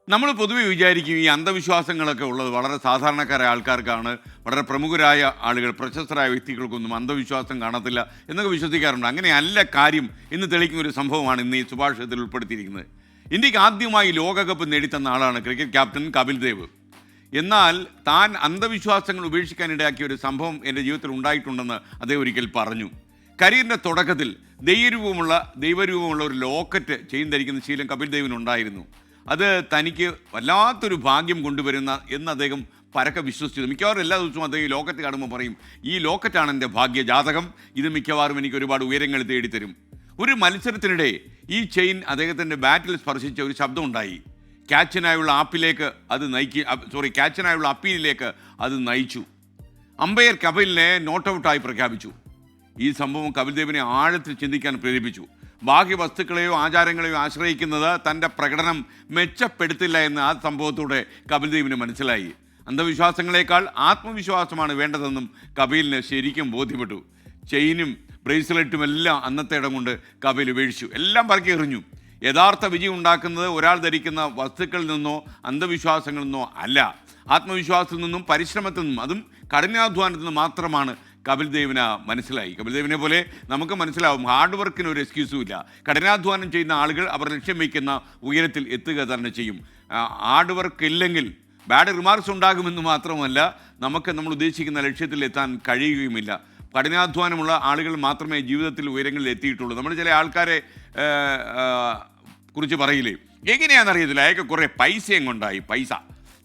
നമ്മൾ പൊതുവെ വിചാരിക്കും ഈ അന്ധവിശ്വാസങ്ങളൊക്കെ ഉള്ളത് വളരെ സാധാരണക്കാരായ ആൾക്കാർക്കാണ്. വളരെ പ്രമുഖരായ ആളുകൾ, പ്രശസ്തരായ വ്യക്തികൾക്കൊന്നും അന്ധവിശ്വാസം കാണത്തില്ല എന്നൊക്കെ വിശ്വസിക്കാറുണ്ട്. അങ്ങനെയല്ല കാര്യം എന്ന് തെളിയിക്കുന്ന ഒരു സംഭവമാണ് ഇന്ന് ഈ സുഭാഷിതത്തിൽ ഉൾപ്പെടുത്തിയിരിക്കുന്നത്. ഇന്ത്യക്ക് ആദ്യമായി ലോകകപ്പ് നേടിത്തന്ന ആളാണ് ക്രിക്കറ്റ് ക്യാപ്റ്റൻ കപിൽ ദേവ്. എന്നാൽ താൻ അന്ധവിശ്വാസങ്ങൾ ഉപേക്ഷിക്കാനിടയാക്കിയ ഒരു സംഭവം എൻ്റെ ജീവിതത്തിൽ ഉണ്ടായിട്ടുണ്ടെന്ന് അദ്ദേഹം ഒരിക്കൽ പറഞ്ഞു. കരിയറിൻ്റെ തുടക്കത്തിൽ ദൈവരൂപമുള്ള ഒരു ലോക്കറ്റ് ചെയിൻ ധരിക്കുന്ന ശീലം കപിൽ ദേവിനുണ്ടായിരുന്നു. അത് തനിക്ക് വല്ലാത്തൊരു ഭാഗ്യം കൊണ്ടുവരുന്ന എന്ന് അദ്ദേഹം പരക്കെ വിശ്വസിച്ചത്. മിക്കവാറും എല്ലാ ദിവസവും അദ്ദേഹം ഈ ലോക്കറ്റ് കാണുമ്പോൾ പറയും, ഈ ലോക്കറ്റാണ് എൻ്റെ ഭാഗ്യജാതകം, ഇത് മിക്കവാറും എനിക്ക് ഒരുപാട് ഉയരങ്ങൾ തേടിത്തരും. ഒരു മത്സരത്തിനിടെ ഈ ചെയിൻ അദ്ദേഹത്തിൻ്റെ ബാറ്റിൽ സ്പർശിച്ച ഒരു ശബ്ദം ഉണ്ടായി. ക്യാച്ചിനായുള്ള അപ്പീലിലേക്ക് അത് നയിച്ചു. അമ്പയർ കപിലിനെ നോട്ട് ഔട്ടായി പ്രഖ്യാപിച്ചു. ഈ സംഭവം കപിൽ ദേവിനെ ആഴത്തിൽ ചിന്തിക്കാൻ പ്രേരിപ്പിച്ചു. ബാഹ്യവസ്തുക്കളെയോ ആചാരങ്ങളെയോ ആശ്രയിക്കുന്നത് തൻ്റെ പ്രകടനം മെച്ചപ്പെടുത്തില്ല എന്ന് ആ സംഭവത്തോടെ കപിൽ ദേവിന് മനസ്സിലായി. അന്ധവിശ്വാസങ്ങളെക്കാൾ ആത്മവിശ്വാസമാണ് വേണ്ടതെന്നും കപിലിന് ശരിക്കും ബോധ്യപ്പെട്ടു. ചെയിനും ബ്രേസ്ലെറ്റും എല്ലാം അന്നത്തെ ഇടം കൊണ്ട് കപിൽ ഉപേക്ഷിച്ചു. എല്ലാം പറക്കി എറിഞ്ഞു. യഥാർത്ഥ വിജയം ഉണ്ടാക്കുന്നത് ഒരാൾ ധരിക്കുന്ന വസ്തുക്കളിൽ നിന്നോ അന്ധവിശ്വാസങ്ങളിൽ നിന്നോ അല്ല, ആത്മവിശ്വാസത്തിൽ നിന്നും പരിശ്രമത്തിൽ നിന്നും, അതും കഠിനാധ്വാനത്തിൽ നിന്നും മാത്രമാണ് കപിൽ ദേവിന് മനസ്സിലായി. കപിൽ ദേവിനെ പോലെ നമുക്ക് മനസ്സിലാവും, ഹാർഡ് വർക്കിന് ഒരു എക്സ്ക്യൂസും ഇല്ല. കഠിനാധ്വാനം ചെയ്യുന്ന ആളുകൾ അവർ ലക്ഷ്യം വയ്ക്കുന്ന ഉയരത്തിൽ എത്തുക തന്നെ ചെയ്യും. ഹാർഡ് വർക്ക് ഇല്ലെങ്കിൽ ബാഡ് റിമാർക്സ് ഉണ്ടാകുമെന്ന് മാത്രമല്ല, നമ്മൾ ഉദ്ദേശിക്കുന്ന ലക്ഷ്യത്തിൽ എത്താൻ കഴിയുകയുമില്ല. കഠിനാധ്വാനമുള്ള ആളുകൾ മാത്രമേ ജീവിതത്തിൽ ഉയരങ്ങളിൽ എത്തിയിട്ടുള്ളൂ. നമ്മൾ ചില ആൾക്കാരെ കുറിച്ച് പറയില്ലേ, എങ്ങനെയാണെന്നറിയത്തില്ല, അയാൾക്ക് കുറേ പൈസയും കൊണ്ടായി.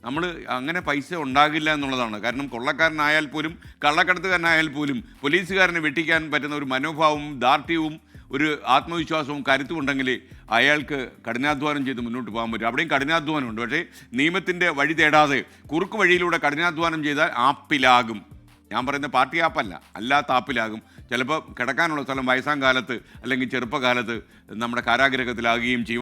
നമ്മൾ അങ്ങനെ പൈസ ഉണ്ടാകില്ല എന്നുള്ളതാണ്. കാരണം കൊള്ളക്കാരനായാൽ പോലും, കള്ളക്കടത്തുകാരനായാൽ പോലും, പോലീസുകാരനെ വെട്ടിക്കാൻ പറ്റുന്ന ഒരു മനോഭാവവും ദാർഢ്യവും ഒരു ആത്മവിശ്വാസവും കരുത്തും ഉണ്ടെങ്കിൽ അയാൾക്ക് കഠിനാധ്വാനം ചെയ്ത് മുന്നോട്ട് പോകാൻ പറ്റും. അവിടെയും കഠിനാധ്വാനമുണ്ട്. പക്ഷേ നിയമത്തിൻ്റെ വഴി തേടാതെ കുറുക്ക് വഴിയിലൂടെ കഠിനാധ്വാനം ചെയ്താൽ ആപ്പിലാകും. ഞാൻ പറയുന്ന പാർട്ടി ആപ്പല്ല, അല്ലാത്ത ആപ്പിലാകും. ചിലപ്പോൾ കിടക്കാനുള്ള സ്ഥലം വയസ്സാം കാലത്ത് അല്ലെങ്കിൽ ചെറുപ്പകാലത്ത് നമ്മുടെ കാരാഗ്രഹത്തിലാകുകയും ചെയ്യും.